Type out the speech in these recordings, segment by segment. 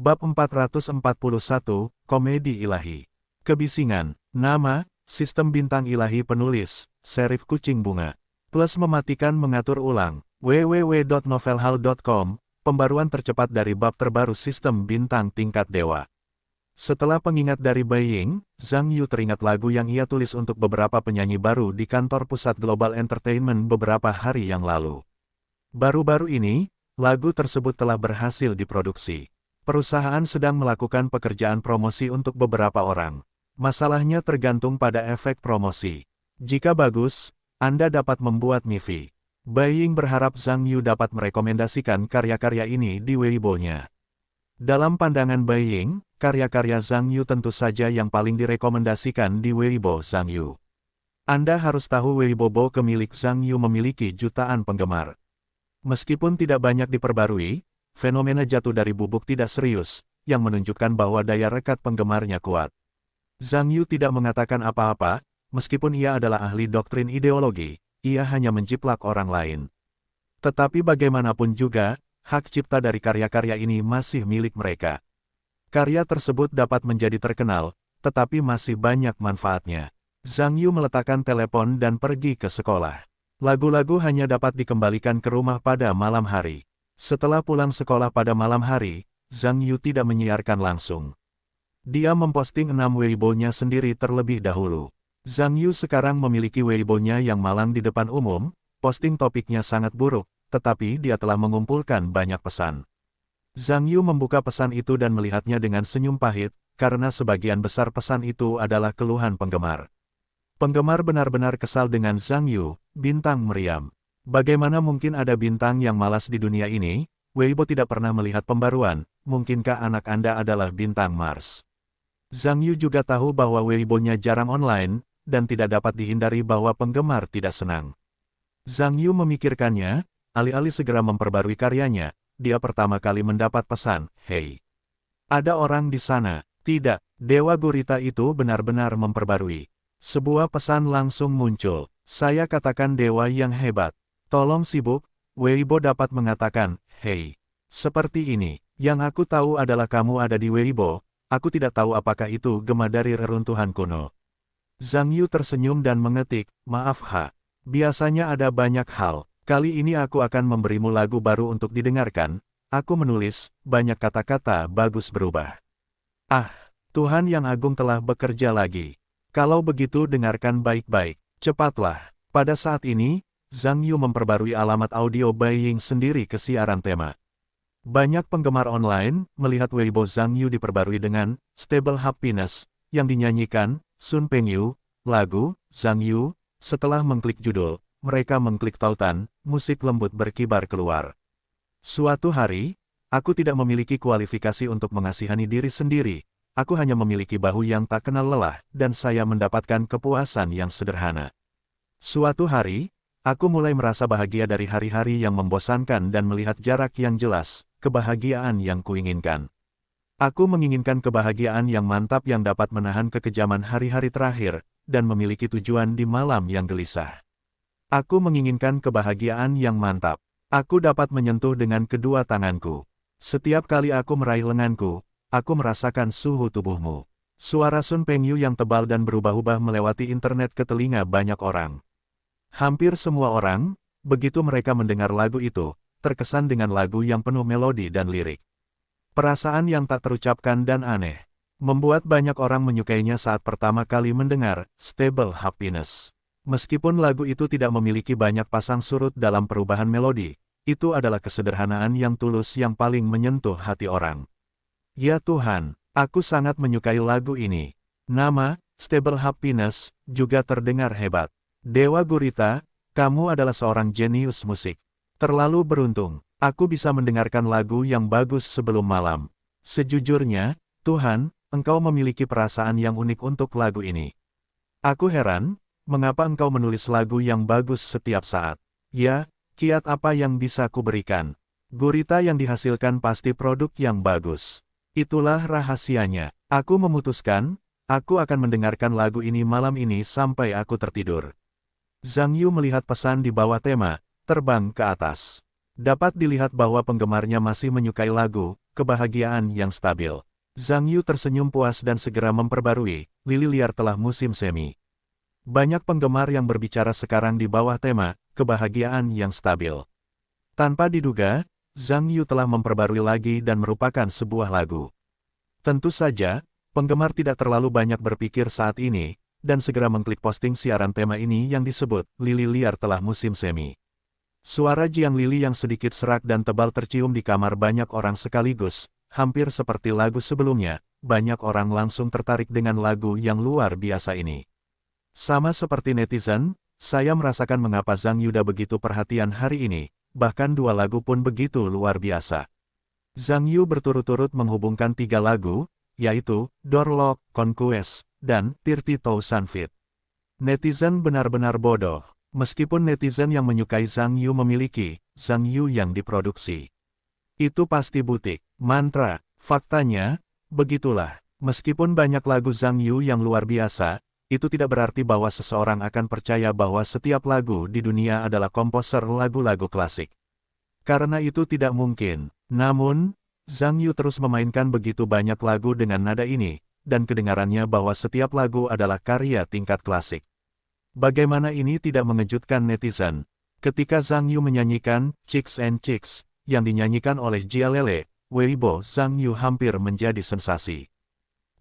Bab 441, Komedi Ilahi. Kebisingan. Nama, Sistem Bintang Ilahi Penulis, Serif Kucing Bunga. Plus mematikan mengatur ulang. www.novelhall.com, pembaruan tercepat dari bab terbaru Sistem Bintang Tingkat Dewa. Setelah pengingat dari Beiying, Zhang Yu teringat lagu yang ia tulis untuk beberapa penyanyi baru di kantor pusat Global Entertainment beberapa hari yang lalu. Baru-baru ini, lagu tersebut telah berhasil diproduksi. Perusahaan sedang melakukan pekerjaan promosi untuk beberapa orang. Masalahnya tergantung pada efek promosi. Jika bagus, Anda dapat membuat MV. Beiying berharap Zhang Yu dapat merekomendasikan karya-karya ini di Weibo-nya. Dalam pandangan Beiying, karya-karya Zhang Yu tentu saja yang paling direkomendasikan di Weibo Zhang Yu. Anda harus tahu Weibo milik Zhang Yu memiliki jutaan penggemar. Meskipun tidak banyak diperbarui, fenomena jatuh dari bubuk tidak serius, yang menunjukkan bahwa daya rekat penggemarnya kuat. Zhang Yu tidak mengatakan apa-apa, meskipun ia adalah ahli doktrin ideologi, ia hanya menjiplak orang lain. Tetapi bagaimanapun juga, hak cipta dari karya-karya ini masih milik mereka. Karya tersebut dapat menjadi terkenal, tetapi masih banyak manfaatnya. Zhang Yu meletakkan telepon dan pergi ke sekolah. Lagu-lagu hanya dapat dikembalikan ke rumah pada malam hari. Setelah pulang sekolah pada malam hari, Zhang Yu tidak menyiarkan langsung. Dia memposting 6 Weibo-nya sendiri terlebih dahulu. Zhang Yu sekarang memiliki Weibo-nya yang malang di depan umum, posting topiknya sangat buruk, tetapi dia telah mengumpulkan banyak pesan. Zhang Yu membuka pesan itu dan melihatnya dengan senyum pahit, karena sebagian besar pesan itu adalah keluhan penggemar. Penggemar benar-benar kesal dengan Zhang Yu, bintang meriam. Bagaimana mungkin ada bintang yang malas di dunia ini? Weibo tidak pernah melihat pembaruan, mungkinkah anak Anda adalah bintang Mars? Zhang Yu juga tahu bahwa Weibo-nya jarang online, dan tidak dapat dihindari bahwa penggemar tidak senang. Zhang Yu memikirkannya, alih-alih segera memperbarui karyanya, dia pertama kali mendapat pesan, "Hei, ada orang di sana." Tidak, Dewa Gurita itu benar-benar memperbarui. Sebuah pesan langsung muncul, "Saya katakan dewa yang hebat. Tolong sibuk." Weibo dapat mengatakan, "Hei, seperti ini, yang aku tahu adalah kamu ada di Weibo, aku tidak tahu apakah itu gema dari reruntuhan kuno." Zhang Yu tersenyum dan mengetik, "Maaf Ha, biasanya ada banyak hal, kali ini aku akan memberimu lagu baru untuk didengarkan, aku menulis, banyak kata-kata bagus berubah." Ah, Tuhan yang agung telah bekerja lagi. Kalau begitu dengarkan baik-baik, cepatlah. Pada saat ini, Zhang Yu memperbarui alamat audio Beiying sendiri ke siaran tema. Banyak penggemar online melihat Weibo Zhang Yu diperbarui dengan Stable Happiness yang dinyanyikan Sun Pengyu, lagu Zhang Yu. Setelah mengklik judul, mereka mengklik tautan, musik lembut berkibar keluar. Suatu hari, aku tidak memiliki kualifikasi untuk mengasihani diri sendiri. Aku hanya memiliki bahu yang tak kenal lelah, dan saya mendapatkan kepuasan yang sederhana. Suatu hari, aku mulai merasa bahagia dari hari-hari yang membosankan dan melihat jarak yang jelas, kebahagiaan yang kuinginkan. Aku menginginkan kebahagiaan yang mantap yang dapat menahan kekejaman hari-hari terakhir, dan memiliki tujuan di malam yang gelisah. Aku menginginkan kebahagiaan yang mantap. Aku dapat menyentuh dengan kedua tanganku. Setiap kali aku meraih lenganku, aku merasakan suhu tubuhmu. Suara Sun Pengyu yang tebal dan berubah-ubah melewati internet ke telinga banyak orang. Hampir semua orang, begitu mereka mendengar lagu itu, terkesan dengan lagu yang penuh melodi dan lirik. Perasaan yang tak terucapkan dan aneh, membuat banyak orang menyukainya saat pertama kali mendengar Stable Happiness. Meskipun lagu itu tidak memiliki banyak pasang surut dalam perubahan melodi, itu adalah kesederhanaan yang tulus yang paling menyentuh hati orang. Ya Tuhan, aku sangat menyukai lagu ini. Nama, Stable Happiness, juga terdengar hebat. Dewa Gurita, kamu adalah seorang jenius musik. Terlalu beruntung, aku bisa mendengarkan lagu yang bagus sebelum malam. Sejujurnya, Tuhan, Engkau memiliki perasaan yang unik untuk lagu ini. Aku heran, mengapa Engkau menulis lagu yang bagus setiap saat. Ya, kiat apa yang bisa kuberikan? Gurita yang dihasilkan pasti produk yang bagus. Itulah rahasianya. Aku memutuskan, aku akan mendengarkan lagu ini malam ini sampai aku tertidur. Zhang Yu melihat pesan di bawah tema, terbang ke atas. Dapat dilihat bahwa penggemarnya masih menyukai lagu, kebahagiaan yang stabil. Zhang Yu tersenyum puas dan segera memperbarui, Lili Liar telah musim semi. Banyak penggemar yang berbicara sekarang di bawah tema, kebahagiaan yang stabil. Tanpa diduga, Zhang Yu telah memperbarui lagi dan merupakan sebuah lagu. Tentu saja, penggemar tidak terlalu banyak berpikir saat ini, dan segera mengklik posting siaran tema ini yang disebut, Lili Liar telah musim semi. Suara Jiang Lili yang sedikit serak dan tebal tercium di kamar banyak orang sekaligus, hampir seperti lagu sebelumnya, banyak orang langsung tertarik dengan lagu yang luar biasa ini. Sama seperti netizen, saya merasakan mengapa Zhang Yuda begitu perhatian hari ini, bahkan dua lagu pun begitu luar biasa. Zhang Yu berturut-turut menghubungkan 3 lagu, yaitu, Door Lock, Conquest, dan 30,000 Feet. Netizen benar-benar bodoh. Meskipun netizen yang menyukai Zhang Yu memiliki, Zhang Yu yang diproduksi. Itu pasti butik, mantra, faktanya, begitulah. Meskipun banyak lagu Zhang Yu yang luar biasa, itu tidak berarti bahwa seseorang akan percaya bahwa setiap lagu di dunia adalah komposer lagu-lagu klasik. Karena itu tidak mungkin. Namun, Zhang Yu terus memainkan begitu banyak lagu dengan nada ini, dan kedengarannya bahwa setiap lagu adalah karya tingkat klasik. Bagaimana ini tidak mengejutkan netizen? Ketika Zhang Yu menyanyikan Chicks and Chicks, yang dinyanyikan oleh Jia Lele, Weibo Zhang Yu hampir menjadi sensasi.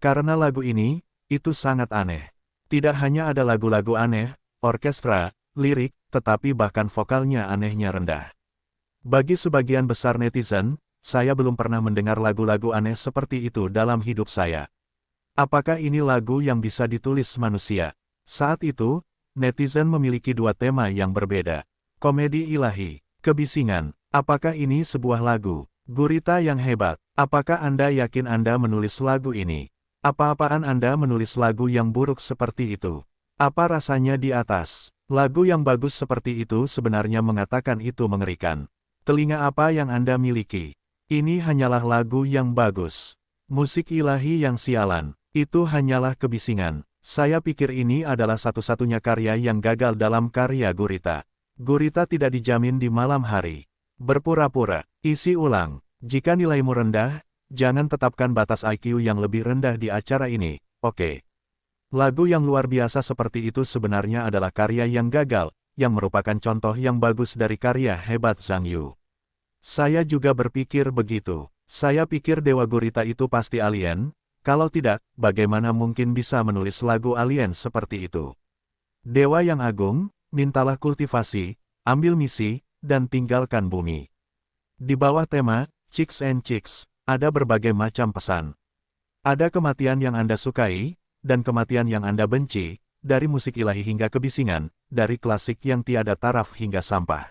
Karena lagu ini, itu sangat aneh. Tidak hanya ada lagu-lagu aneh, orkestra, lirik, tetapi bahkan vokalnya anehnya rendah. Bagi sebagian besar netizen, saya belum pernah mendengar lagu-lagu aneh seperti itu dalam hidup saya. Apakah ini lagu yang bisa ditulis manusia? Saat itu, netizen memiliki 2 tema yang berbeda. Komedi ilahi, kebisingan. Apakah ini sebuah lagu? Gurita yang hebat. Apakah Anda yakin Anda menulis lagu ini? Apa-apaan Anda menulis lagu yang buruk seperti itu? Apa rasanya di atas? Lagu yang bagus seperti itu sebenarnya mengatakan itu mengerikan. Telinga apa yang Anda miliki? Ini hanyalah lagu yang bagus. Musik ilahi yang sialan. Itu hanyalah kebisingan. Saya pikir ini adalah satu-satunya karya yang gagal dalam karya Gurita. Gurita tidak dijamin di malam hari. Berpura-pura. Isi ulang. Jika nilaimu rendah, jangan tetapkan batas IQ yang lebih rendah di acara ini, oke? Lagu yang luar biasa seperti itu sebenarnya adalah karya yang gagal, yang merupakan contoh yang bagus dari karya hebat Zhang Yu. Saya juga berpikir begitu. Saya pikir Dewa Gurita itu pasti alien, kalau tidak, bagaimana mungkin bisa menulis lagu alien seperti itu? Dewa yang agung, mintalah kultivasi, ambil misi, dan tinggalkan bumi. Di bawah tema, Chicks and Chicks, ada berbagai macam pesan. Ada kematian yang Anda sukai, dan kematian yang Anda benci, dari musik ilahi hingga kebisingan, dari klasik yang tiada taraf hingga sampah.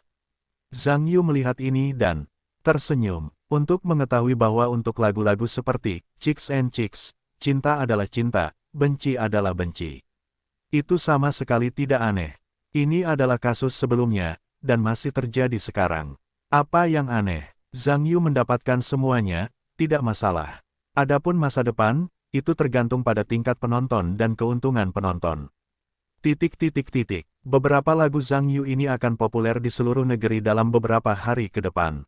Zhang Yu melihat ini dan tersenyum, untuk mengetahui bahwa untuk lagu-lagu seperti Chicks and Chicks, cinta adalah cinta, benci adalah benci. Itu sama sekali tidak aneh. Ini adalah kasus sebelumnya, dan masih terjadi sekarang. Apa yang aneh? Zhang Yu mendapatkan semuanya, tidak masalah. Adapun masa depan, itu tergantung pada tingkat penonton dan keuntungan penonton. Beberapa lagu Zhang Yu ini akan populer di seluruh negeri dalam beberapa hari ke depan.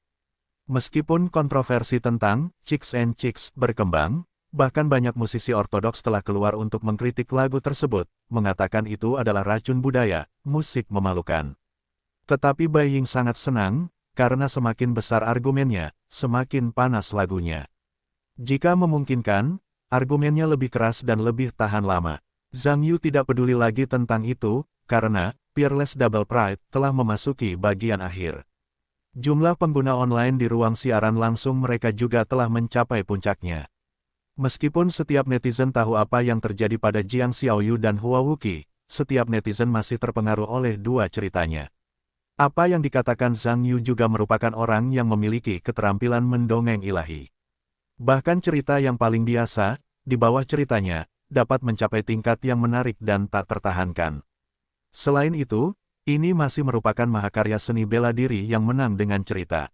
Meskipun kontroversi tentang Chicks and Chicks berkembang, bahkan banyak musisi ortodoks telah keluar untuk mengkritik lagu tersebut, mengatakan itu adalah racun budaya, musik memalukan. Tetapi Bai Ying sangat senang, karena semakin besar argumennya, semakin panas lagunya. Jika memungkinkan, argumennya lebih keras dan lebih tahan lama. Zhang Yu tidak peduli lagi tentang itu, karena Fearless Double Pride telah memasuki bagian akhir. Jumlah pengguna online di ruang siaran langsung mereka juga telah mencapai puncaknya. Meskipun setiap netizen tahu apa yang terjadi pada Jiang Xiaoyu dan Hua Wuqi, setiap netizen masih terpengaruh oleh 2 ceritanya. Apa yang dikatakan Zhang Yu juga merupakan orang yang memiliki keterampilan mendongeng ilahi. Bahkan cerita yang paling biasa, di bawah ceritanya, dapat mencapai tingkat yang menarik dan tak tertahankan. Selain itu, ini masih merupakan mahakarya seni bela diri yang menang dengan cerita.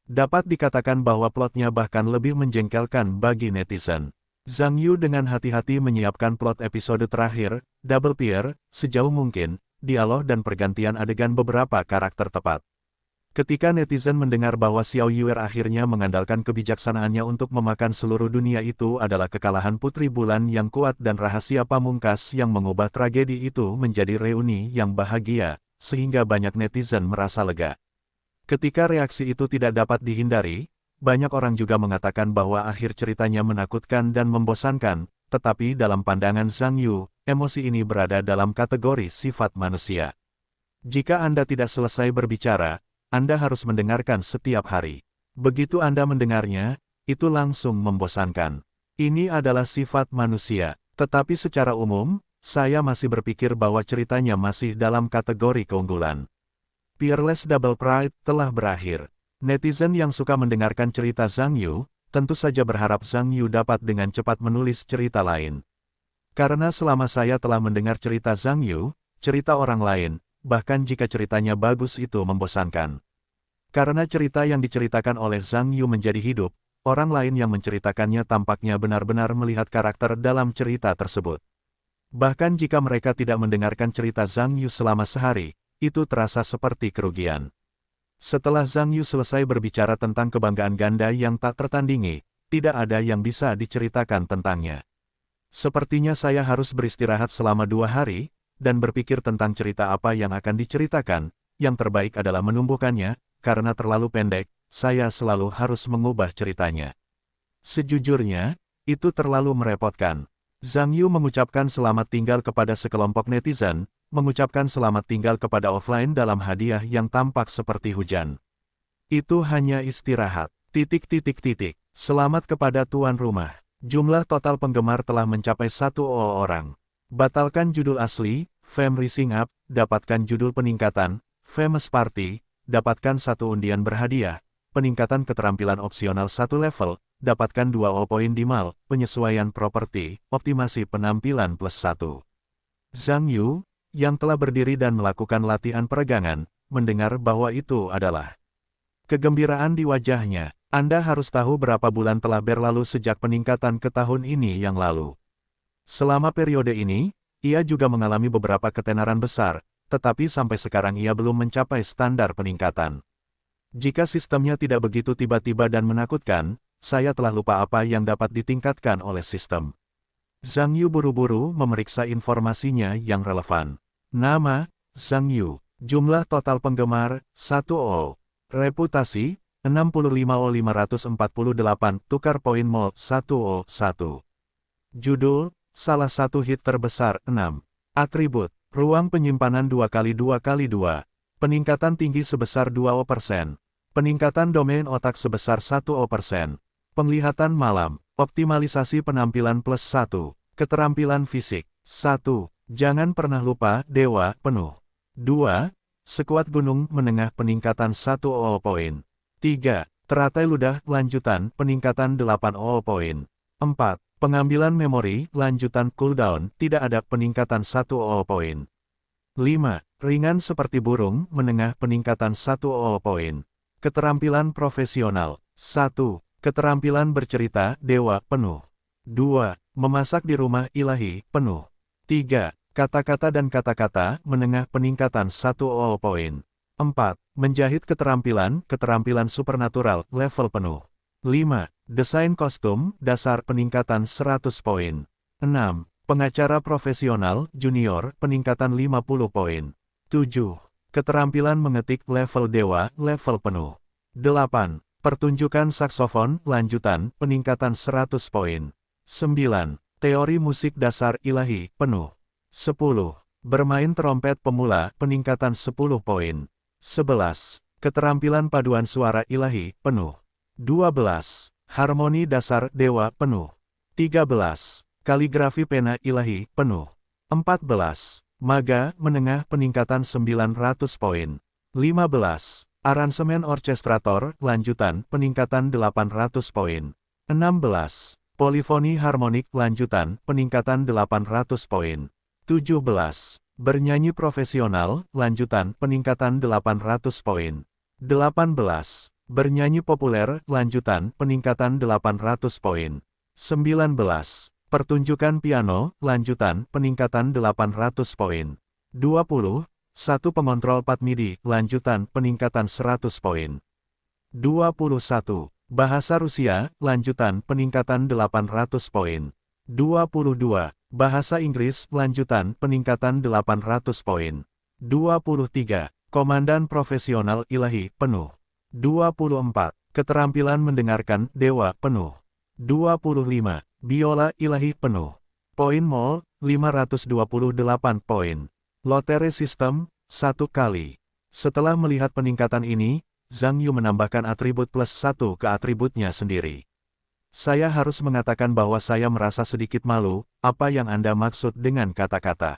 Dapat dikatakan bahwa plotnya bahkan lebih menjengkelkan bagi netizen. Zhang Yu dengan hati-hati menyiapkan plot episode terakhir, Double Peer, sejauh mungkin, dialog dan pergantian adegan beberapa karakter tepat. Ketika netizen mendengar bahwa Xiao Yuer akhirnya mengandalkan kebijaksanaannya untuk memakan seluruh dunia, itu adalah kekalahan Putri Bulan yang kuat dan rahasia pamungkas yang mengubah tragedi itu menjadi reuni yang bahagia, sehingga banyak netizen merasa lega. Ketika reaksi itu tidak dapat dihindari, banyak orang juga mengatakan bahwa akhir ceritanya menakutkan dan membosankan, tetapi dalam pandangan Zhang Yu, emosi ini berada dalam kategori sifat manusia. Jika Anda tidak selesai berbicara, Anda harus mendengarkan setiap hari. Begitu Anda mendengarnya, itu langsung membosankan. Ini adalah sifat manusia, tetapi secara umum, saya masih berpikir bahwa ceritanya masih dalam kategori keunggulan. Peerless Double Pride telah berakhir. Netizen yang suka mendengarkan cerita Zhang Yu, tentu saja berharap Zhang Yu dapat dengan cepat menulis cerita lain. Karena selama saya telah mendengar cerita Zhang Yu, cerita orang lain, bahkan jika ceritanya bagus, itu membosankan. Karena cerita yang diceritakan oleh Zhang Yu menjadi hidup, orang lain yang menceritakannya tampaknya benar-benar melihat karakter dalam cerita tersebut. Bahkan jika mereka tidak mendengarkan cerita Zhang Yu selama sehari, itu terasa seperti kerugian. Setelah Zhang Yu selesai berbicara tentang kebanggaan ganda yang tak tertandingi, tidak ada yang bisa diceritakan tentangnya. Sepertinya saya harus beristirahat selama 2 hari, dan berpikir tentang cerita apa yang akan diceritakan. Yang terbaik adalah menumbuhkannya, karena terlalu pendek, saya selalu harus mengubah ceritanya. Sejujurnya, itu terlalu merepotkan. Zhang Yu mengucapkan selamat tinggal kepada sekelompok netizen, mengucapkan selamat tinggal kepada offline dalam hadiah yang tampak seperti hujan. Itu hanya istirahat. ... Selamat kepada tuan rumah. Jumlah total penggemar telah mencapai 1 orang. Batalkan judul asli, Fame Rising Up, dapatkan judul peningkatan, Famous Party, dapatkan 1 undian berhadiah, peningkatan keterampilan opsional 1 level, dapatkan 2 poin di mal, penyesuaian properti, optimasi penampilan plus 1. Zhang Yu, yang telah berdiri dan melakukan latihan peregangan, mendengar bahwa itu adalah kegembiraan di wajahnya. Anda harus tahu berapa bulan telah berlalu sejak peningkatan ke tahun ini yang lalu. Selama periode ini, ia juga mengalami beberapa ketenaran besar, tetapi sampai sekarang ia belum mencapai standar peningkatan. Jika sistemnya tidak begitu tiba-tiba dan menakutkan, saya telah lupa apa yang dapat ditingkatkan oleh sistem. Zhang Yu buru-buru memeriksa informasinya yang relevan. Nama, Zhang Yu. Jumlah total penggemar, 1 Reputasi, 65,548. Tukar poin mall, 1 Judul, salah satu hit terbesar, 6. Atribut, ruang penyimpanan 2x2x2. Peningkatan tinggi sebesar 2%. Peningkatan domain otak sebesar 1%. Penglihatan malam, optimalisasi penampilan plus 1. Keterampilan fisik, 1. Jangan pernah lupa, dewa, penuh. 2. Sekuat gunung menengah, peningkatan 1 poin. 3. Teratai ludah, lanjutan, peningkatan 8 poin. 4. Pengambilan memori, lanjutan, cooldown, tidak ada, peningkatan 1 poin. 5. Ringan seperti burung, menengah, peningkatan 1 poin. Keterampilan profesional, 1. Keterampilan bercerita, dewa, penuh. 2. Memasak di rumah ilahi, penuh. 3. Kata-kata dan kata-kata, menengah, peningkatan 1 poin. 4. Menjahit keterampilan supernatural, level penuh. 5. Desain kostum, dasar, peningkatan 100 poin. 6. Pengacara profesional, junior, peningkatan 50 poin. 7. Keterampilan mengetik, level dewa, level penuh. 8. Pertunjukan saksofon, lanjutan, peningkatan 100 poin. 9. Teori musik dasar ilahi, penuh. 10. Bermain trompet pemula, peningkatan 10 poin. 11. Keterampilan paduan suara ilahi, penuh. 12. Harmoni dasar dewa, penuh. 13. Kaligrafi pena ilahi, penuh. 14. Maga, menengah, peningkatan 900 poin. 15. Aransemen orkestrator, lanjutan, peningkatan 800 poin. 16. Polifoni harmonik, lanjutan, peningkatan 800 poin. 17. Bernyanyi profesional, lanjutan, peningkatan 800 poin. 18. Bernyanyi populer, lanjutan, peningkatan 800 poin. 19. Pertunjukan piano, lanjutan, peningkatan 800 poin. 20. 1 pengontrol pad MIDI, lanjutan, peningkatan 100 poin. 21. Bahasa Rusia, lanjutan, peningkatan 800 poin. 22. Bahasa Inggris, lanjutan, peningkatan 800 poin. 23. Komandan profesional ilahi, penuh. 24. Keterampilan mendengarkan dewa, penuh. 25. Biola ilahi, penuh. Poin mol, 528 poin. Lotre sistem, 1 kali. Setelah melihat peningkatan ini, Zhang Yu menambahkan atribut plus 1 ke atributnya sendiri. Saya harus mengatakan bahwa saya merasa sedikit malu, apa yang Anda maksud dengan kata-kata?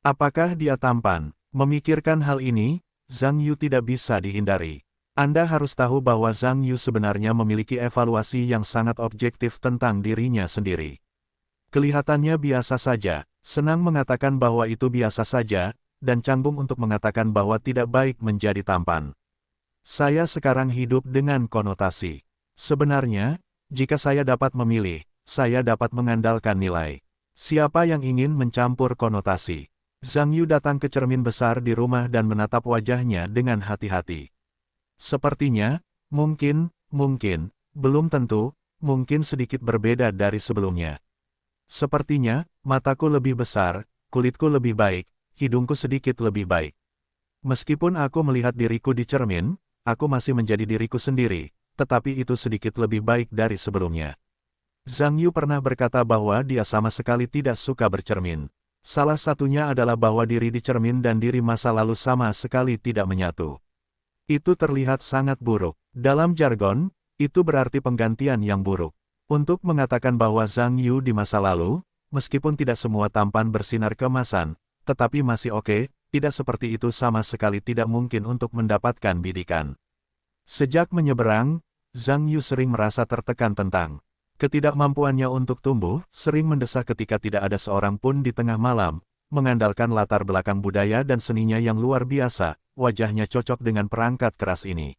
Apakah dia tampan? Memikirkan hal ini, Zhang Yu tidak bisa dihindari. Anda harus tahu bahwa Zhang Yu sebenarnya memiliki evaluasi yang sangat objektif tentang dirinya sendiri. Kelihatannya biasa saja, senang mengatakan bahwa itu biasa saja, dan canggung untuk mengatakan bahwa tidak baik menjadi tampan. Saya sekarang hidup dengan konotasi. Sebenarnya, jika saya dapat memilih, saya dapat mengandalkan nilai. Siapa yang ingin mencampur konotasi? Zhang Yu datang ke cermin besar di rumah dan menatap wajahnya dengan hati-hati. Sepertinya, mungkin, belum tentu, mungkin sedikit berbeda dari sebelumnya. Sepertinya, mataku lebih besar, kulitku lebih baik, hidungku sedikit lebih baik. Meskipun aku melihat diriku di cermin, aku masih menjadi diriku sendiri, tetapi itu sedikit lebih baik dari sebelumnya. Zhang Yu pernah berkata bahwa dia sama sekali tidak suka bercermin. Salah satunya adalah bahwa diri di cermin dan diri masa lalu sama sekali tidak menyatu. Itu terlihat sangat buruk. Dalam jargon, itu berarti penggantian yang buruk. Untuk mengatakan bahwa Zhang Yu di masa lalu, meskipun tidak semua tampan bersinar keemasan, tetapi masih oke, tidak seperti itu sama sekali tidak mungkin untuk mendapatkan bidikan. Sejak menyeberang, Zhang Yu sering merasa tertekan tentang ketidakmampuannya untuk tumbuh, sering mendesak ketika tidak ada seorang pun di tengah malam, mengandalkan latar belakang budaya dan seninya yang luar biasa, wajahnya cocok dengan perangkat keras ini.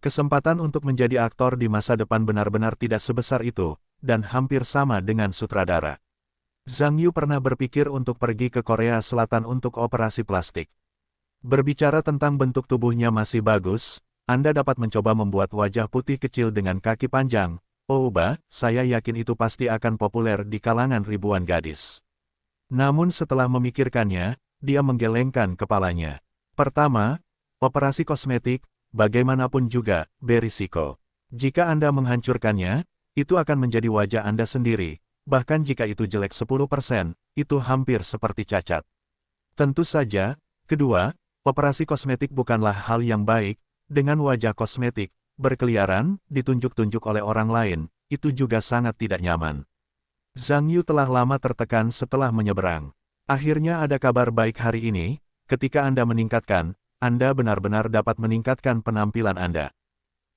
Kesempatan untuk menjadi aktor di masa depan benar-benar tidak sebesar itu, dan hampir sama dengan sutradara. Zhang Yu pernah berpikir untuk pergi ke Korea Selatan untuk operasi plastik. Berbicara tentang bentuk tubuhnya masih bagus, Anda dapat mencoba membuat wajah putih kecil dengan kaki panjang. Oh, saya yakin itu pasti akan populer di kalangan ribuan gadis. Namun setelah memikirkannya, dia menggelengkan kepalanya. Pertama, operasi kosmetik, bagaimanapun juga, berisiko. Jika Anda menghancurkannya, itu akan menjadi wajah Anda sendiri, bahkan jika itu jelek 10%, itu hampir seperti cacat. Tentu saja, kedua, operasi kosmetik bukanlah hal yang baik, dengan wajah kosmetik, berkeliaran, ditunjuk-tunjuk oleh orang lain, itu juga sangat tidak nyaman. Zhang Yu telah lama tertekan setelah menyeberang. Akhirnya ada kabar baik hari ini, ketika Anda meningkatkan, Anda benar-benar dapat meningkatkan penampilan Anda.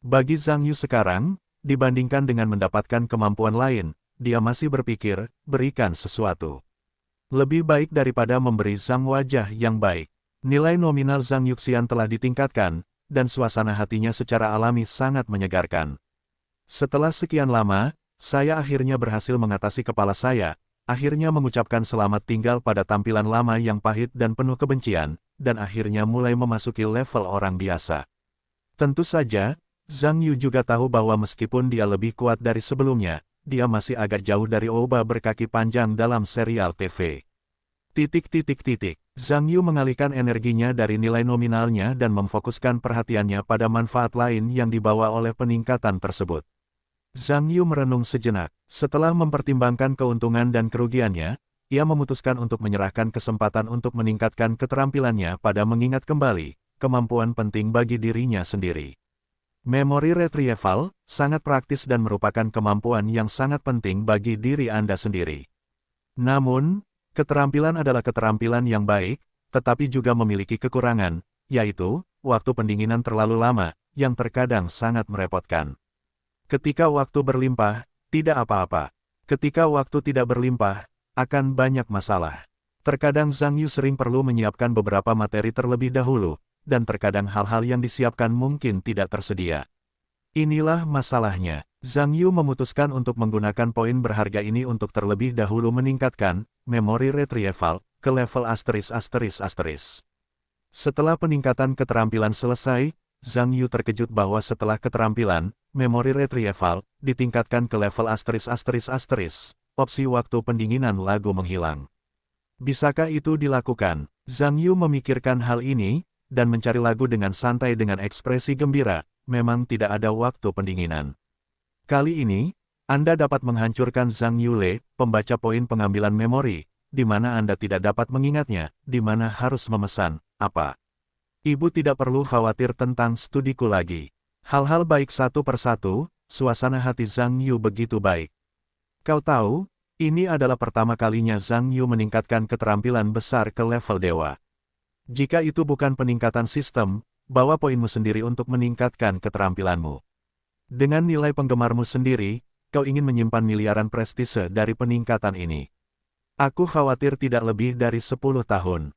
Bagi Zhang Yu sekarang, dibandingkan dengan mendapatkan kemampuan lain, dia masih berpikir, berikan sesuatu. Lebih baik daripada memberi Zhang wajah yang baik. Nilai nominal Zhang Yuxian telah ditingkatkan, dan suasana hatinya secara alami sangat menyegarkan. Setelah sekian lama, saya akhirnya berhasil mengatasi kepala saya, akhirnya mengucapkan selamat tinggal pada tampilan lama yang pahit dan penuh kebencian, dan akhirnya mulai memasuki level orang biasa. Tentu saja, Zhang Yu juga tahu bahwa meskipun dia lebih kuat dari sebelumnya, dia masih agak jauh dari Ouba berkaki panjang dalam serial TV. Zhang Yu mengalihkan energinya dari nilai nominalnya dan memfokuskan perhatiannya pada manfaat lain yang dibawa oleh peningkatan tersebut. Zhang Yu merenung sejenak. Setelah mempertimbangkan keuntungan dan kerugiannya, ia memutuskan untuk menyerahkan kesempatan untuk meningkatkan keterampilannya pada mengingat kembali, kemampuan penting bagi dirinya sendiri. Memori retrieval, sangat praktis dan merupakan kemampuan yang sangat penting bagi diri Anda sendiri. Namun, keterampilan adalah keterampilan yang baik, tetapi juga memiliki kekurangan, yaitu, waktu pendinginan terlalu lama, yang terkadang sangat merepotkan. Ketika waktu berlimpah, tidak apa-apa. Ketika waktu tidak berlimpah, akan banyak masalah. Terkadang Zhang Yu sering perlu menyiapkan beberapa materi terlebih dahulu, dan terkadang hal-hal yang disiapkan mungkin tidak tersedia. Inilah masalahnya. Zhang Yu memutuskan untuk menggunakan poin berharga ini untuk terlebih dahulu meningkatkan memori retrieval ke level ****. Setelah peningkatan keterampilan selesai, Zhang Yu terkejut bahwa setelah keterampilan, memori retrieval, ditingkatkan ke level ****, opsi waktu pendinginan lagu menghilang. Bisakah itu dilakukan? Zhang Yu memikirkan hal ini, dan mencari lagu dengan santai dengan ekspresi gembira, memang tidak ada waktu pendinginan. Kali ini, Anda dapat menghancurkan Zhang Yule, pembaca poin pengambilan memori, di mana Anda tidak dapat mengingatnya, di mana harus memesan, apa. Ibu tidak perlu khawatir tentang studiku lagi. Hal-hal baik satu persatu, suasana hati Zhang Yu begitu baik. Kau tahu, ini adalah pertama kalinya Zhang Yu meningkatkan keterampilan besar ke level dewa. Jika itu bukan peningkatan sistem, bawa poinmu sendiri untuk meningkatkan keterampilanmu. Dengan nilai penggemarmu sendiri, kau ingin menyimpan miliaran prestise dari peningkatan ini. Aku khawatir tidak lebih dari 10 tahun.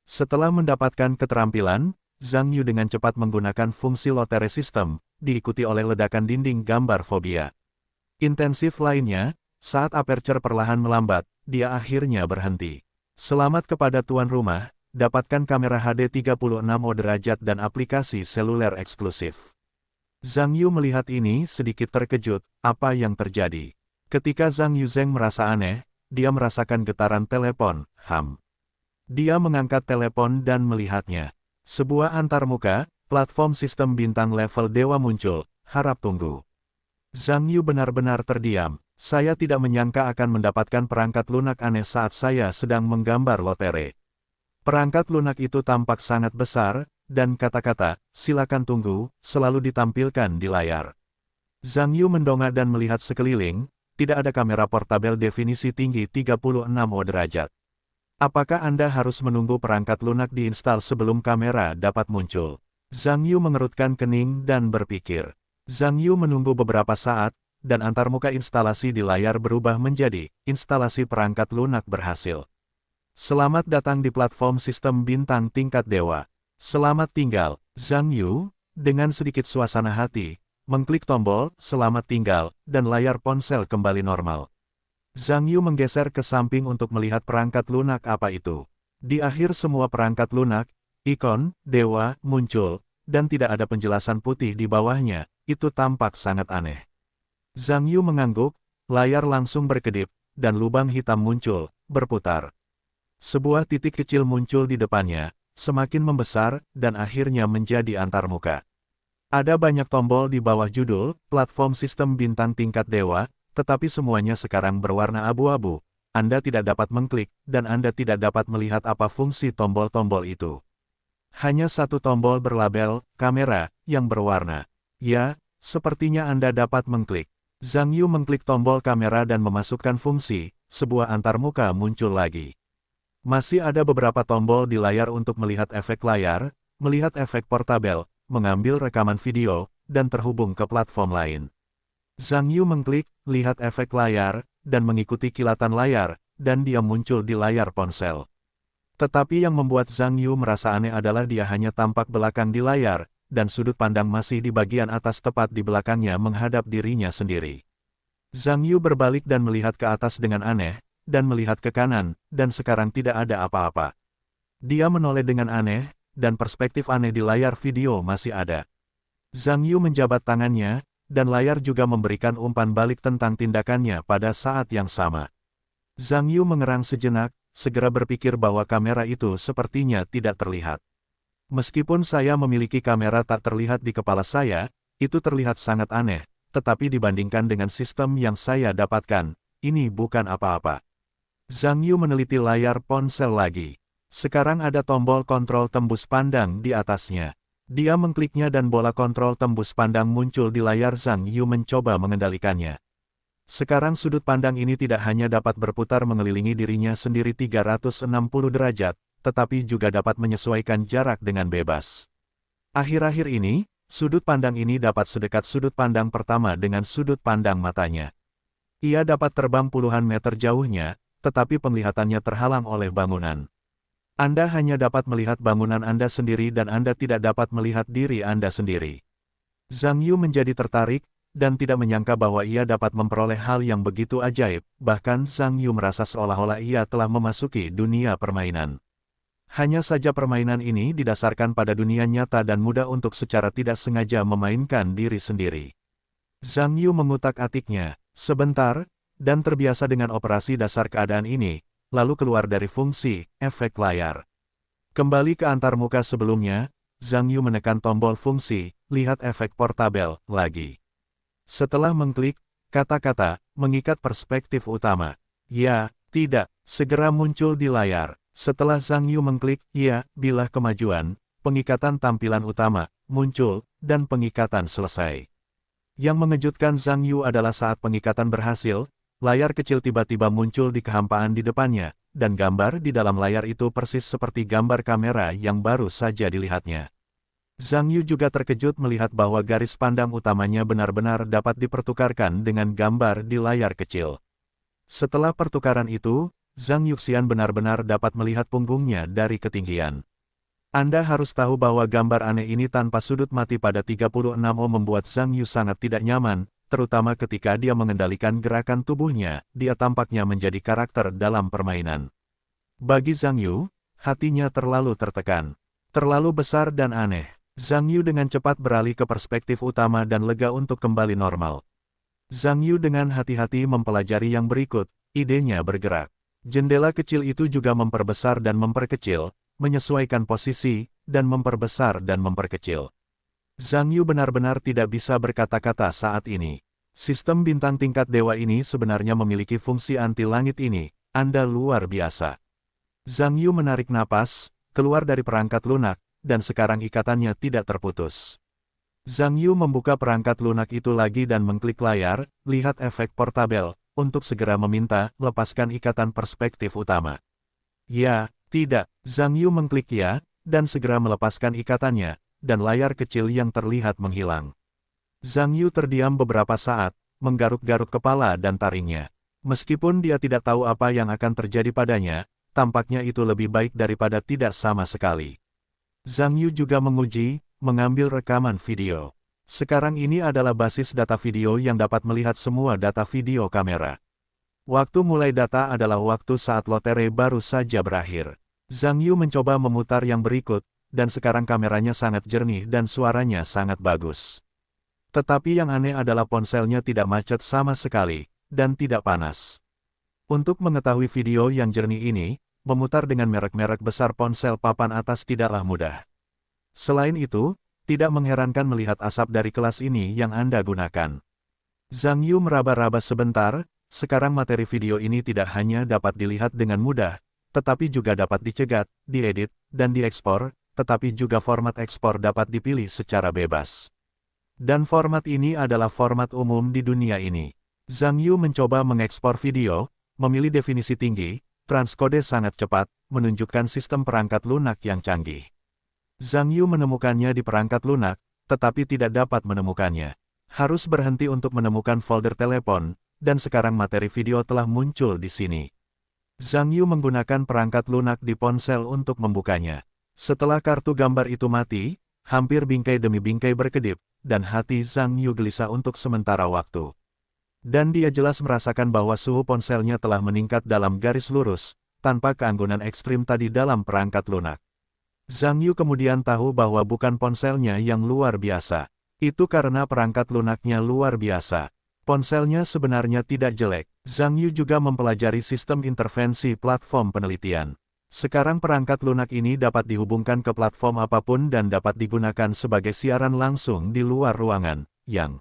Setelah mendapatkan keterampilan, Zhang Yu dengan cepat menggunakan fungsi lotere sistem, diikuti oleh ledakan dinding gambar fobia. Intensif lainnya, saat aperture perlahan melambat, dia akhirnya berhenti. Selamat kepada tuan rumah, dapatkan kamera HD 36 derajat dan aplikasi seluler eksklusif. Zhang Yu melihat ini sedikit terkejut, apa yang terjadi? Ketika Zhang Yuzheng merasa aneh, dia merasakan getaran telepon, Dia mengangkat telepon dan melihatnya. Sebuah antarmuka, platform sistem bintang level dewa muncul, harap tunggu. Zhang Yu benar-benar terdiam, saya tidak menyangka akan mendapatkan perangkat lunak aneh saat saya sedang menggambar lotere. Perangkat lunak itu tampak sangat besar, dan kata-kata, silakan tunggu, selalu ditampilkan di layar. Zhang Yu mendongak dan melihat sekeliling, tidak ada kamera portabel definisi tinggi 36 derajat. Apakah Anda harus menunggu perangkat lunak diinstal sebelum kamera dapat muncul? Zhang Yu mengerutkan kening dan berpikir. Zhang Yu menunggu beberapa saat, dan antarmuka instalasi di layar berubah menjadi, instalasi perangkat lunak berhasil. Selamat datang di platform sistem bintang tingkat dewa. Selamat tinggal, Zhang Yu, dengan sedikit suasana hati, mengklik tombol, selamat tinggal, dan layar ponsel kembali normal. Zhang Yu menggeser ke samping untuk melihat perangkat lunak apa itu. Di akhir semua perangkat lunak, ikon, dewa, muncul, dan tidak ada penjelasan putih di bawahnya, itu tampak sangat aneh. Zhang Yu mengangguk, layar langsung berkedip, dan lubang hitam muncul, berputar. Sebuah titik kecil muncul di depannya, semakin membesar, dan akhirnya menjadi antarmuka. Ada banyak tombol di bawah judul, platform sistem bintang tingkat dewa, tetapi semuanya sekarang berwarna abu-abu. Anda tidak dapat mengklik, dan Anda tidak dapat melihat apa fungsi tombol-tombol itu. Hanya satu tombol berlabel, kamera, yang berwarna. Ya, sepertinya Anda dapat mengklik. Zhang Yu mengklik tombol kamera dan memasukkan fungsi, sebuah antarmuka muncul lagi. Masih ada beberapa tombol di layar untuk melihat efek layar, melihat efek portabel, mengambil rekaman video, dan terhubung ke platform lain. Zhang Yu mengklik, lihat efek layar, dan mengikuti kilatan layar, dan dia muncul di layar ponsel. Tetapi yang membuat Zhang Yu merasa aneh adalah dia hanya tampak belakang di layar, dan sudut pandang masih di bagian atas tepat di belakangnya menghadap dirinya sendiri. Zhang Yu berbalik dan melihat ke atas dengan aneh, dan melihat ke kanan, dan sekarang tidak ada apa-apa. Dia menoleh dengan aneh, dan perspektif aneh di layar video masih ada. Zhang Yu menjabat tangannya, dan layar juga memberikan umpan balik tentang tindakannya pada saat yang sama. Zhang Yu mengerang sejenak, segera berpikir bahwa kamera itu sepertinya tidak terlihat. Meskipun saya memiliki kamera tak terlihat di kepala saya, itu terlihat sangat aneh, tetapi dibandingkan dengan sistem yang saya dapatkan, ini bukan apa-apa. Zhang Yu meneliti layar ponsel lagi. Sekarang ada tombol kontrol tembus pandang di atasnya. Dia mengkliknya dan bola kontrol tembus pandang muncul di layar. Zhang Yu mencoba mengendalikannya. Sekarang sudut pandang ini tidak hanya dapat berputar mengelilingi dirinya sendiri 360 derajat, tetapi juga dapat menyesuaikan jarak dengan bebas. Akhir-akhir ini, sudut pandang ini dapat sedekat sudut pandang pertama dengan sudut pandang matanya. Ia dapat terbang puluhan meter jauhnya, tetapi penglihatannya terhalang oleh bangunan. Anda hanya dapat melihat bangunan Anda sendiri dan Anda tidak dapat melihat diri Anda sendiri. Zhang Yu menjadi tertarik, dan tidak menyangka bahwa ia dapat memperoleh hal yang begitu ajaib, bahkan Zhang Yu merasa seolah-olah ia telah memasuki dunia permainan. Hanya saja permainan ini didasarkan pada dunia nyata dan mudah untuk secara tidak sengaja memainkan diri sendiri. Zhang Yu mengutak-atiknya sebentar, dan terbiasa dengan operasi dasar keadaan ini, lalu keluar dari fungsi efek layar. Kembali ke antarmuka sebelumnya, Zhang Yu menekan tombol fungsi lihat efek portabel lagi. Setelah mengklik kata-kata mengikat perspektif utama, ya, tidak, segera muncul di layar. Setelah Zhang Yu mengklik ya, bilah kemajuan, pengikatan tampilan utama muncul, dan pengikatan selesai. Yang mengejutkan Zhang Yu adalah saat pengikatan berhasil, layar kecil tiba-tiba muncul di kehampaan di depannya, dan gambar di dalam layar itu persis seperti gambar kamera yang baru saja dilihatnya. Zhang Yu juga terkejut melihat bahwa garis pandang utamanya benar-benar dapat dipertukarkan dengan gambar di layar kecil. Setelah pertukaran itu, Zhang Yuxian benar-benar dapat melihat punggungnya dari ketinggian. Anda harus tahu bahwa gambar aneh ini tanpa sudut mati pada 36O membuat Zhang Yu sangat tidak nyaman, terutama ketika dia mengendalikan gerakan tubuhnya, dia tampaknya menjadi karakter dalam permainan. Bagi Zhang Yu, hatinya terlalu tertekan. Terlalu besar dan aneh. Zhang Yu dengan cepat beralih ke perspektif utama dan lega untuk kembali normal. Zhang Yu dengan hati-hati mempelajari yang berikut, idenya bergerak. Jendela kecil itu juga memperbesar dan memperkecil, menyesuaikan posisi, dan memperbesar dan memperkecil. Zhang Yu benar-benar tidak bisa berkata-kata saat ini. Sistem bintang tingkat dewa ini sebenarnya memiliki fungsi anti langit ini, Anda luar biasa. Zhang Yu menarik napas, keluar dari perangkat lunak, dan sekarang ikatannya tidak terputus. Zhang Yu membuka perangkat lunak itu lagi dan mengklik layar, lihat efek portabel, untuk segera meminta, lepaskan ikatan perspektif utama. Ya, tidak, Zhang Yu mengklik ya, dan segera melepaskan ikatannya, dan layar kecil yang terlihat menghilang. Zhang Yu terdiam beberapa saat, menggaruk-garuk kepala dan taringnya. Meskipun dia tidak tahu apa yang akan terjadi padanya, tampaknya itu lebih baik daripada tidak sama sekali. Zhang Yu juga menguji, mengambil rekaman video. Sekarang ini adalah basis data video yang dapat melihat semua data video kamera. Waktu mulai data adalah waktu saat lotere baru saja berakhir. Zhang Yu mencoba memutar yang berikut, dan sekarang kameranya sangat jernih dan suaranya sangat bagus. Tetapi yang aneh adalah ponselnya tidak macet sama sekali, dan tidak panas. Untuk mengetahui video yang jernih ini, memutar dengan merek-merek besar ponsel papan atas tidaklah mudah. Selain itu, tidak mengherankan melihat asap dari kelas ini yang Anda gunakan. Zhang Yu meraba-raba sebentar, sekarang materi video ini tidak hanya dapat dilihat dengan mudah, tetapi juga dapat dicegat, diedit, dan diekspor, tetapi juga format ekspor dapat dipilih secara bebas. Dan format ini adalah format umum di dunia ini. Zhang Yu mencoba mengekspor video, memilih definisi tinggi, transkode sangat cepat, menunjukkan sistem perangkat lunak yang canggih. Zhang Yu menemukannya di perangkat lunak, tetapi tidak dapat menemukannya. Harus berhenti untuk menemukan folder telepon, dan sekarang materi video telah muncul di sini. Zhang Yu menggunakan perangkat lunak di ponsel untuk membukanya. Setelah kartu gambar itu mati, hampir bingkai demi bingkai berkedip, dan hati Zhang Yu gelisah untuk sementara waktu. Dan dia jelas merasakan bahwa suhu ponselnya telah meningkat dalam garis lurus, tanpa keanggunan ekstrim tadi dalam perangkat lunak. Zhang Yu kemudian tahu bahwa bukan ponselnya yang luar biasa. Itu karena perangkat lunaknya luar biasa. Ponselnya sebenarnya tidak jelek. Zhang Yu juga mempelajari sistem intervensi platform penelitian. Sekarang perangkat lunak ini dapat dihubungkan ke platform apapun dan dapat digunakan sebagai siaran langsung di luar ruangan, yang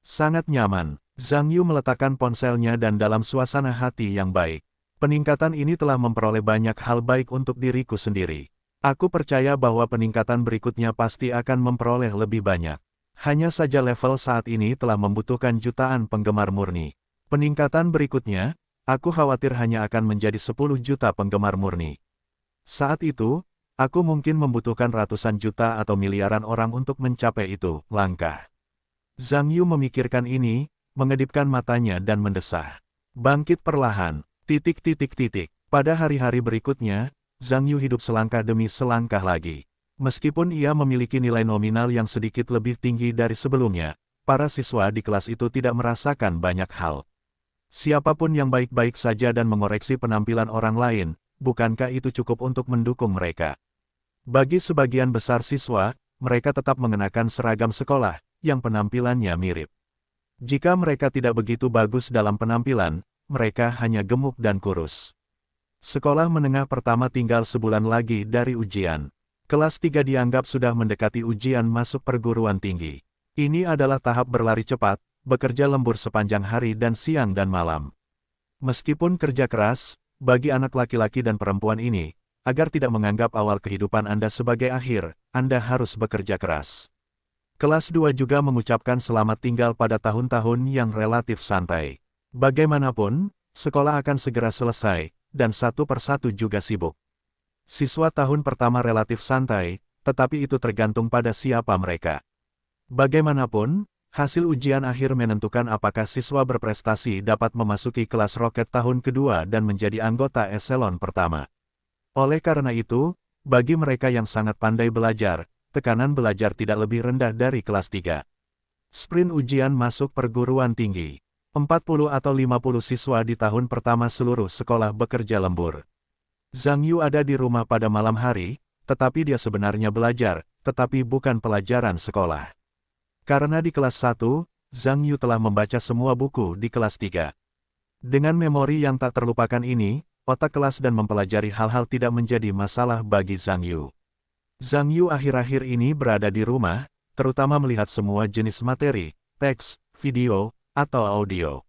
sangat nyaman. Zhang Yu meletakkan ponselnya dan dalam suasana hati yang baik. Peningkatan ini telah memperoleh banyak hal baik untuk diriku sendiri. Aku percaya bahwa peningkatan berikutnya pasti akan memperoleh lebih banyak. Hanya saja level saat ini telah membutuhkan jutaan penggemar murni. Peningkatan berikutnya, aku khawatir hanya akan menjadi 10 juta penggemar murni. Saat itu, aku mungkin membutuhkan ratusan juta atau miliaran orang untuk mencapai itu, langkah. Zhang Yu memikirkan ini, mengedipkan matanya dan mendesah. Bangkit perlahan, Pada hari-hari berikutnya, Zhang Yu hidup selangkah demi selangkah lagi. Meskipun ia memiliki nilai nominal yang sedikit lebih tinggi dari sebelumnya, para siswa di kelas itu tidak merasakan banyak hal. Siapapun yang baik-baik saja dan mengoreksi penampilan orang lain, bukankah itu cukup untuk mendukung mereka? Bagi sebagian besar siswa, mereka tetap mengenakan seragam sekolah, yang penampilannya mirip. Jika mereka tidak begitu bagus dalam penampilan, mereka hanya gemuk dan kurus. Sekolah menengah pertama tinggal sebulan lagi dari ujian. Kelas 3 dianggap sudah mendekati ujian masuk perguruan tinggi. Ini adalah tahap berlari cepat, bekerja lembur sepanjang hari dan siang dan malam. Meskipun kerja keras, bagi anak laki-laki dan perempuan ini, agar tidak menganggap awal kehidupan Anda sebagai akhir, Anda harus bekerja keras. Kelas 2 juga mengucapkan selamat tinggal pada tahun-tahun yang relatif santai. Bagaimanapun, sekolah akan segera selesai, dan satu persatu juga sibuk. Siswa tahun pertama relatif santai, tetapi itu tergantung pada siapa mereka. Bagaimanapun, hasil ujian akhir menentukan apakah siswa berprestasi dapat memasuki kelas roket tahun kedua dan menjadi anggota eselon pertama. Oleh karena itu, bagi mereka yang sangat pandai belajar, tekanan belajar tidak lebih rendah dari kelas 3. Sprint ujian masuk perguruan tinggi. 40 atau 50 siswa di tahun pertama seluruh sekolah bekerja lembur. Zhang Yu ada di rumah pada malam hari, tetapi dia sebenarnya belajar, tetapi bukan pelajaran sekolah. Karena di kelas 1, Zhang Yu telah membaca semua buku di kelas 3. Dengan memori yang tak terlupakan ini, otak kelas dan mempelajari hal-hal tidak menjadi masalah bagi Zhang Yu. Zhang Yu akhir-akhir ini berada di rumah, terutama melihat semua jenis materi, teks, video, atau audio.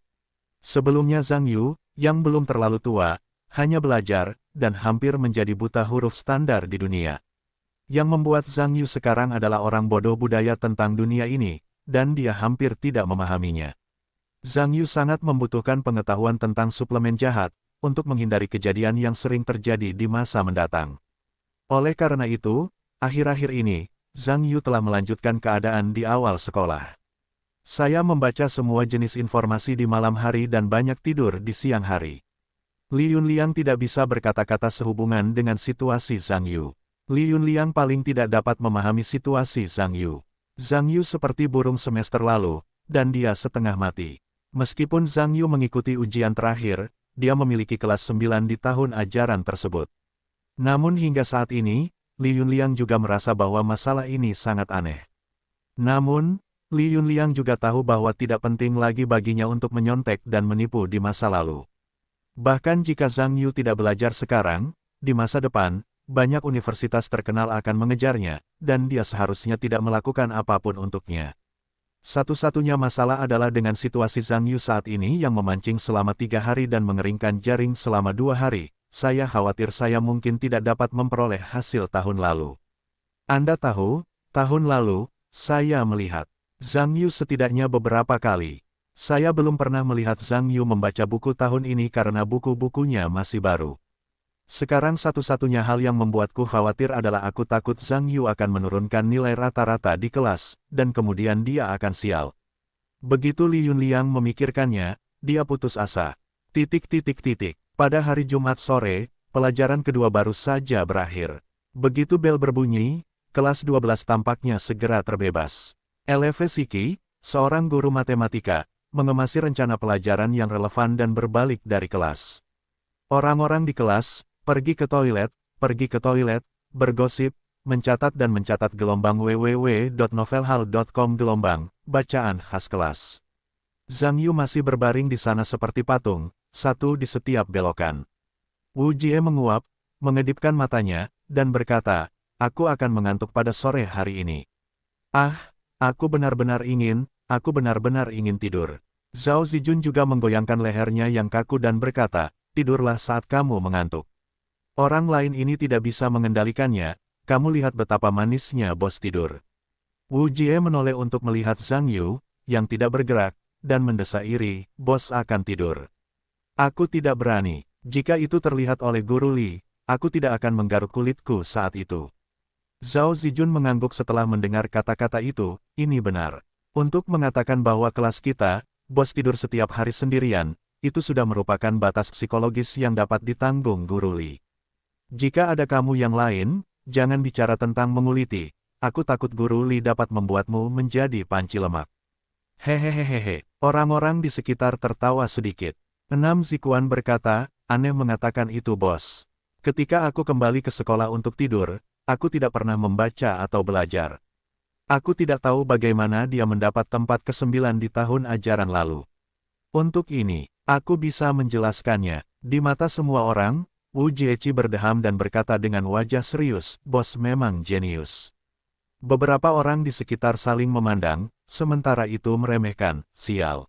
Sebelumnya Zhang Yu, yang belum terlalu tua, hanya belajar, dan hampir menjadi buta huruf standar di dunia. Yang membuat Zhang Yu sekarang adalah orang bodoh budaya tentang dunia ini, dan dia hampir tidak memahaminya. Zhang Yu sangat membutuhkan pengetahuan tentang suplemen jahat, untuk menghindari kejadian yang sering terjadi di masa mendatang. Oleh karena itu, akhir-akhir ini, Zhang Yu telah melanjutkan keadaan di awal sekolah. Saya membaca semua jenis informasi di malam hari dan banyak tidur di siang hari. Li Yunliang tidak bisa berkata-kata sehubungan dengan situasi Zhang Yu. Li Yunliang paling tidak dapat memahami situasi Zhang Yu. Zhang Yu seperti burung semester lalu, dan dia setengah mati. Meskipun Zhang Yu mengikuti ujian terakhir, dia memiliki kelas 9 di tahun ajaran tersebut. Namun hingga saat ini, Li Yunliang juga merasa bahwa masalah ini sangat aneh. Namun, Li Yunliang juga tahu bahwa tidak penting lagi baginya untuk menyontek dan menipu di masa lalu. Bahkan jika Zhang Yu tidak belajar sekarang, di masa depan, banyak universitas terkenal akan mengejarnya, dan dia seharusnya tidak melakukan apapun untuknya. Satu-satunya masalah adalah dengan situasi Zhang Yu saat ini yang memancing selama 3 hari dan mengeringkan jaring selama 2 hari. Saya khawatir saya mungkin tidak dapat memperoleh hasil tahun lalu. Anda tahu, tahun lalu, saya melihat Zhang Yu setidaknya beberapa kali. Saya belum pernah melihat Zhang Yu membaca buku tahun ini karena buku-bukunya masih baru. Sekarang satu-satunya hal yang membuatku khawatir adalah aku takut Zhang Yu akan menurunkan nilai rata-rata di kelas, dan kemudian dia akan sial. Begitu Li Yunliang memikirkannya, dia putus asa. Pada hari Jumat sore, pelajaran kedua baru saja berakhir. Begitu bel berbunyi, kelas 12 tampaknya segera terbebas. LV Siki, seorang guru matematika, mengemasi rencana pelajaran yang relevan dan berbalik dari kelas. Orang-orang di kelas, pergi ke toilet, bergosip, mencatat dan mencatat gelombang www.novelhal.com gelombang, bacaan khas kelas. Zhang Yu masih berbaring di sana seperti patung, satu di setiap belokan. Wu Jie menguap, mengedipkan matanya, dan berkata, aku akan mengantuk pada sore hari ini. Aku benar-benar ingin tidur. Zhao Zijun juga menggoyangkan lehernya yang kaku dan berkata, tidurlah saat kamu mengantuk. Orang lain ini tidak bisa mengendalikannya, kamu lihat betapa manisnya bos tidur. Wu Jie menoleh untuk melihat Zhang Yu, yang tidak bergerak, dan mendesah iri, bos akan tidur. Aku tidak berani, jika itu terlihat oleh Guru Li, aku tidak akan menggaruk kulitku saat itu. Zhao Zijun mengangguk setelah mendengar kata-kata itu, ini benar. Untuk mengatakan bahwa kelas kita, bos tidur setiap hari sendirian, itu sudah merupakan batas psikologis yang dapat ditanggung Guru Li. Jika ada kamu yang lain, jangan bicara tentang menguliti, aku takut Guru Li dapat membuatmu menjadi panci lemak. Hehehehe, orang-orang di sekitar tertawa sedikit. 6 Zikuan berkata, aneh mengatakan itu bos. Ketika aku kembali ke sekolah untuk tidur, aku tidak pernah membaca atau belajar. Aku tidak tahu bagaimana dia mendapat tempat ke-9 di tahun ajaran lalu. Untuk ini, aku bisa menjelaskannya. Di mata semua orang, Wu Jieqi berdeham dan berkata dengan wajah serius, "Bos memang jenius." Beberapa orang di sekitar saling memandang, sementara itu meremehkan, "Sial."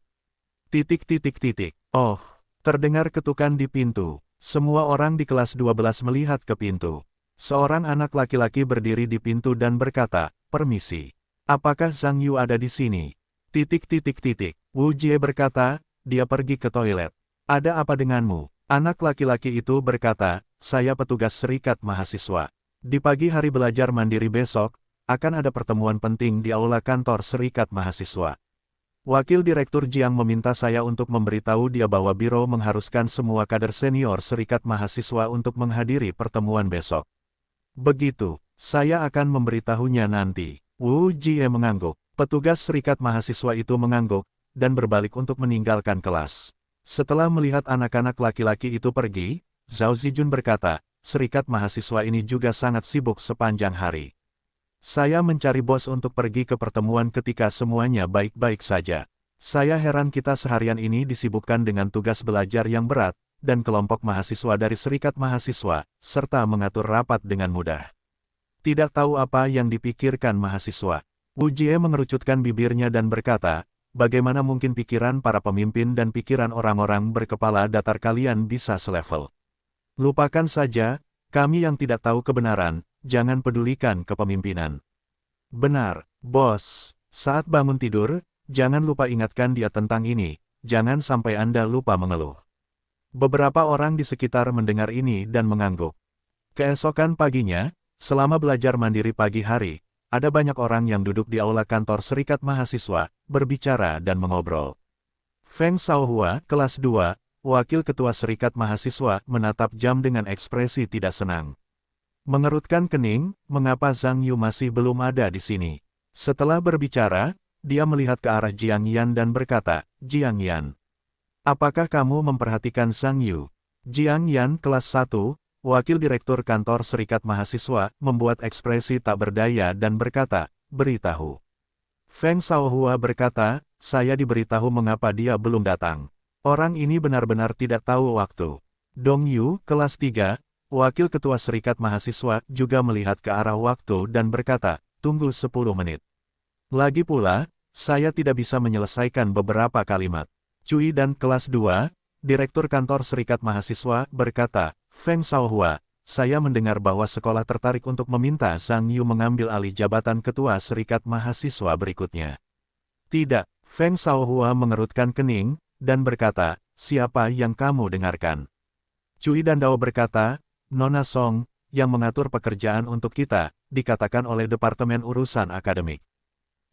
Oh, terdengar ketukan di pintu. Semua orang di kelas 12 melihat ke pintu. Seorang anak laki-laki berdiri di pintu dan berkata, "Permisi. Apakah Zhang Yu ada di sini?" Wu Jie berkata, "Dia pergi ke toilet." "Ada apa denganmu?" Anak laki-laki itu berkata, "Saya petugas serikat mahasiswa. Di pagi hari belajar mandiri besok, akan ada pertemuan penting di aula kantor serikat mahasiswa. Wakil Direktur Jiang meminta saya untuk memberitahu dia bahwa biro mengharuskan semua kader senior serikat mahasiswa untuk menghadiri pertemuan besok. Begitu, saya akan memberitahunya nanti." Wu Jie mengangguk. Petugas serikat mahasiswa itu mengangguk, dan berbalik untuk meninggalkan kelas. Setelah melihat anak-anak laki-laki itu pergi, Zhao Zijun berkata, "Serikat mahasiswa ini juga sangat sibuk sepanjang hari. Saya mencari bos untuk pergi ke pertemuan ketika semuanya baik-baik saja. Saya heran kita seharian ini disibukkan dengan tugas belajar yang berat, dan kelompok mahasiswa dari serikat mahasiswa, serta mengatur rapat dengan mudah. Tidak tahu apa yang dipikirkan mahasiswa." Wu Jie mengerucutkan bibirnya dan berkata, "Bagaimana mungkin pikiran para pemimpin dan pikiran orang-orang berkepala datar kalian bisa selevel? Lupakan saja, kami yang tidak tahu kebenaran, jangan pedulikan kepemimpinan." "Benar, bos. Saat bangun tidur, jangan lupa ingatkan dia tentang ini, jangan sampai Anda lupa mengeluh." Beberapa orang di sekitar mendengar ini dan mengangguk. Keesokan paginya, selama belajar mandiri pagi hari, ada banyak orang yang duduk di aula kantor serikat mahasiswa, berbicara dan mengobrol. Feng Shaohua, kelas 2, wakil ketua serikat mahasiswa, menatap jam dengan ekspresi tidak senang. Mengerutkan kening, mengapa Zhang Yu masih belum ada di sini? Setelah berbicara, dia melihat ke arah Jiang Yan dan berkata, "Jiang Yan, apakah kamu memperhatikan Zhang Yu?" Jiang Yan, kelas 1, wakil direktur kantor serikat mahasiswa, membuat ekspresi tak berdaya dan berkata, "Beritahu." Feng Shaohua berkata, "Saya diberitahu mengapa dia belum datang. Orang ini benar-benar tidak tahu waktu." Dong Yu, kelas 3, wakil ketua serikat mahasiswa, juga melihat ke arah waktu dan berkata, "Tunggu 10 menit. Lagi pula, saya tidak bisa menyelesaikan beberapa kalimat." Cui dan kelas 2, direktur kantor serikat mahasiswa, berkata, "Feng Shaohua, saya mendengar bahwa sekolah tertarik untuk meminta Zhang Yu mengambil alih jabatan ketua serikat mahasiswa berikutnya." "Tidak." Feng Shaohua mengerutkan kening, dan berkata, "Siapa yang kamu dengarkan?" Cui dan Dao berkata, "Nona Song, yang mengatur pekerjaan untuk kita, dikatakan oleh Departemen Urusan Akademik.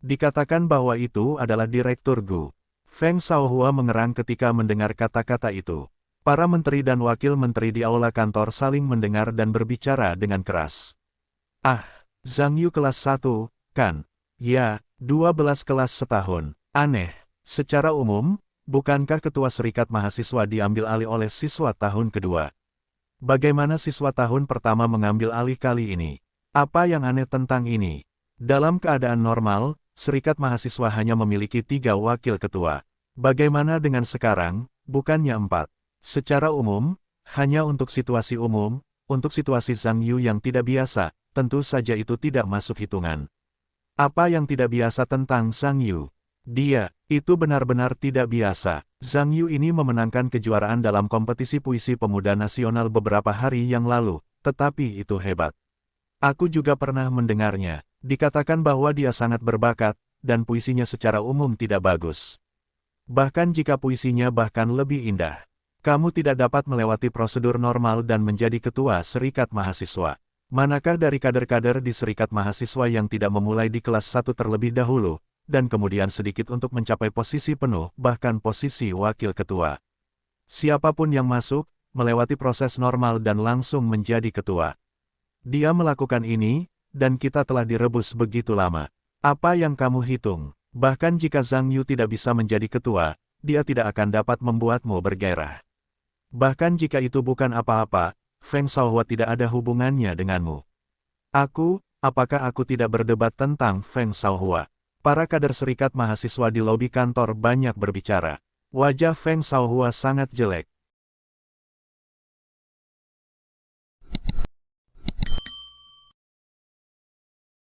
Dikatakan bahwa itu adalah Direktur Gu." Feng Shaohua mengerang ketika mendengar kata-kata itu. Para menteri dan wakil menteri di aula kantor saling mendengar dan berbicara dengan keras. "Ah, Zhang Yu kelas 1, kan? Ya, 12 kelas setahun. Aneh. Secara umum, bukankah ketua serikat mahasiswa diambil alih oleh siswa tahun kedua? Bagaimana siswa tahun pertama mengambil alih kali ini? Apa yang aneh tentang ini? Dalam keadaan normal, serikat mahasiswa hanya memiliki 3 wakil ketua. Bagaimana dengan sekarang, bukannya 4? Secara umum, hanya untuk situasi umum, untuk situasi Zhang Yu yang tidak biasa, tentu saja itu tidak masuk hitungan." "Apa yang tidak biasa tentang Zhang Yu?" "Dia, itu benar-benar tidak biasa. Zhang Yu ini memenangkan kejuaraan dalam kompetisi puisi pemuda nasional beberapa hari yang lalu, tetapi itu hebat. Aku juga pernah mendengarnya. Dikatakan bahwa dia sangat berbakat, dan puisinya secara umum tidak bagus. Bahkan jika puisinya bahkan lebih indah. Kamu tidak dapat melewati prosedur normal dan menjadi ketua serikat mahasiswa. Manakah dari kader-kader di serikat mahasiswa yang tidak memulai di kelas 1 terlebih dahulu, dan kemudian sedikit untuk mencapai posisi penuh, bahkan posisi wakil ketua? Siapapun yang masuk, melewati proses normal dan langsung menjadi ketua. Dia melakukan ini, dan kita telah direbus begitu lama. Apa yang kamu hitung? Bahkan jika Zhang Yu tidak bisa menjadi ketua, dia tidak akan dapat membuatmu bergairah. Bahkan jika itu bukan apa-apa, Feng Shaohua tidak ada hubungannya denganmu. Apakah aku tidak berdebat tentang Feng Shaohua? Para kader serikat mahasiswa di lobi kantor banyak berbicara. Wajah Feng Shaohua sangat jelek.